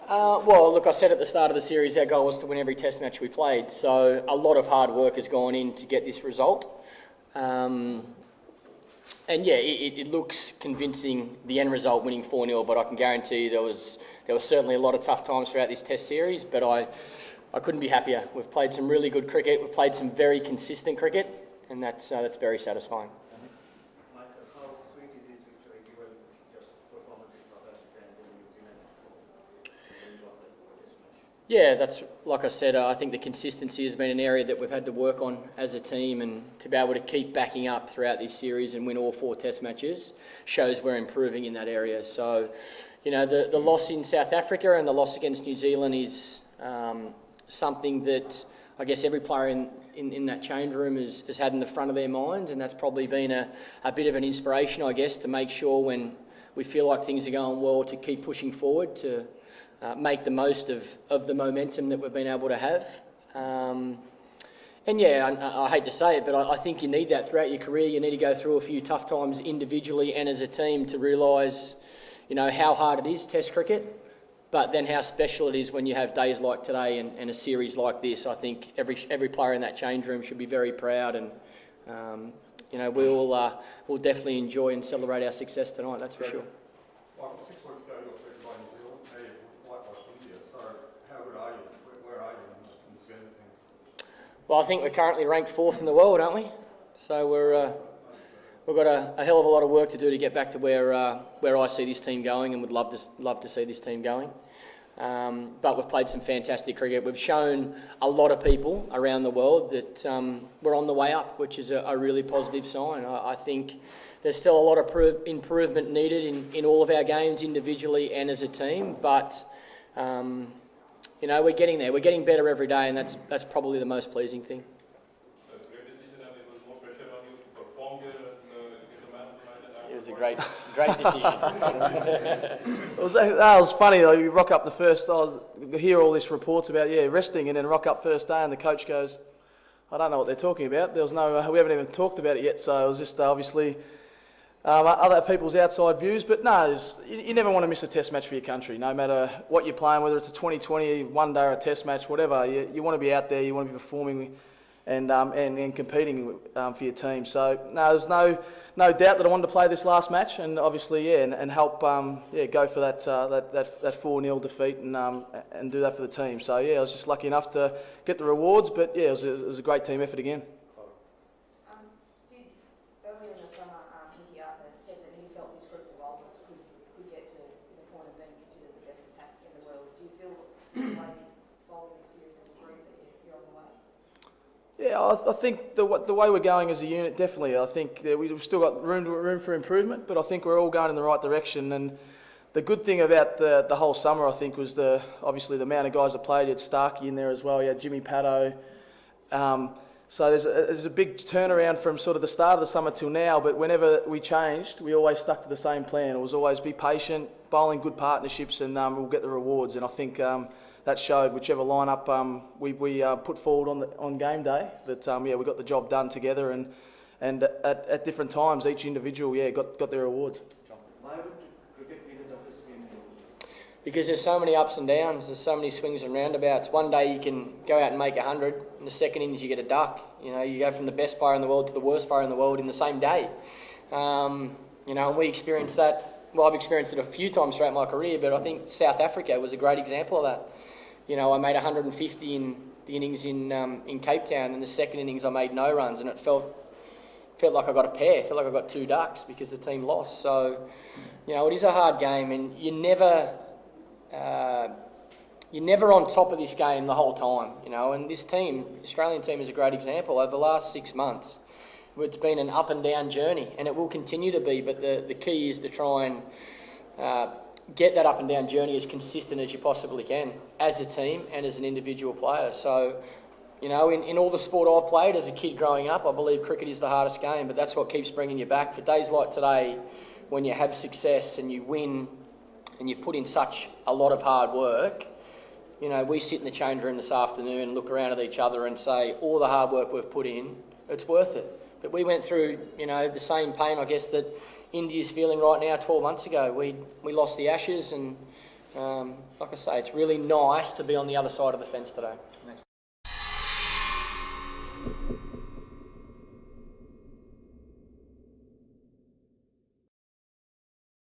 Well, look, I said at the start of the series our goal was to win every test match we played, so a lot of hard work has gone in to get this result. And yeah, it looks convincing, the end result winning 4-0, but I can guarantee you there was certainly a lot of tough times throughout this test series, but I couldn't be happier. We've played some really good cricket, we've played some very consistent cricket, and that's very satisfying. Michael, how sweet is this victory given your performance in South Africa and New Zealand when you lost that test match? Yeah, that's like I said. I think the consistency has been an area that we've had to work on as a team, and to be able to keep backing up throughout this series and win all 4 test matches shows we're improving in that area. So, you know, the loss in South Africa and the loss against New Zealand is something that I guess every player in that change room has had in the front of their mind, and that's probably been a bit of an inspiration, I guess, to make sure when we feel like things are going well to keep pushing forward, to make the most of the momentum that we've been able to have. And yeah, I hate to say it, but I think you need that throughout your career. You need to go through a few tough times individually and as a team to realise, you know, how hard it is, Test cricket, but then how special it is when you have days like today and a series like this. I think every player in that change room should be very proud, and you know, we'll definitely enjoy and celebrate our success tonight. That's for sure. Michael, 6 weeks ago you got beaten by New Zealand. Now you've whitewashed India. So how good are you? Where are you in the scheme of things? Well, I think we're currently ranked 4th in the world, aren't we? So we've got a hell of a lot of work to do to get back to where I see this team going, and would love to see this team going. But we've played some fantastic cricket. We've shown a lot of people around the world that we're on the way up, which is a really positive sign. I think there's still a lot of improvement needed in all of our games, individually and as a team. But you know, we're getting there. We're getting better every day, and that's probably the most pleasing thing. It was a great decision. That was funny though. You rock up the first. I hear all these reports about resting, and then rock up first day, and the coach goes, "I don't know what they're talking about." We haven't even talked about it yet. So it was just obviously other people's outside views. But no, you never want to miss a Test match for your country, no matter what you're playing, whether it's a 2020 one day or a Test match, whatever. You want to be out there. You want to be performing and competing for your team. So no, there's no doubt that I wanted to play this last match, and obviously and help go for that 4-0 defeat and do that for the team. So I was just lucky enough to get the rewards, but it was a great team effort again. Sid, earlier in the summer, Mickey Arthur said that he felt this group of bowlers could get to the point of being considered the best attack in the world. Do you feel the way you've bowled this series as a group that you're on the way? Yeah, I think the way we're going as a unit, definitely. I think we've still got room for improvement, but I think we're all going in the right direction. And the good thing about the whole summer, I think, was obviously the amount of guys that played. You had Starkey in there as well. You had Jimmy Paddo. So there's a big turnaround from sort of the start of the summer till now. But whenever we changed, we always stuck to the same plan. It was always be patient, bowling good partnerships, and we'll get the rewards. And I think that showed whichever lineup we put forward on game day, that we got the job done together, and at different times each individual got their rewards. Why would cricket be the toughest game? Because there's so many ups and downs, there's so many swings and roundabouts. One day you can go out and make 100, in the second innings you get a duck. You know, you go from the best player in the world to the worst player in the world in the same day. You know, and we experienced that. Well, I've experienced it a few times throughout my career, but I think South Africa was a great example of that. You know, I made 150 in the innings in Cape Town. In the second innings, I made no runs, and it felt like I got a pair. It felt like I got 2 ducks because the team lost. So, you know, it is a hard game, and you're never on top of this game the whole time. You know, and this team, Australian team, is a great example. Over the last 6 months, it's been an up and down journey, and it will continue to be. But the key is to try and get that up and down journey as consistent as you possibly can as a team and as an individual player. So, you know, in all the sport I've played as a kid growing up, I believe cricket is the hardest game, but that's what keeps bringing you back. For days like today, when you have success and you win and you've put in such a lot of hard work, you know, we sit in the change room this afternoon and look around at each other and say, all the hard work we've put in, it's worth it. But we went through, you know, the same pain, I guess, that India's feeling right now 12 months ago. We lost the Ashes, and Like I say, it's really nice to be on the other side of the fence today.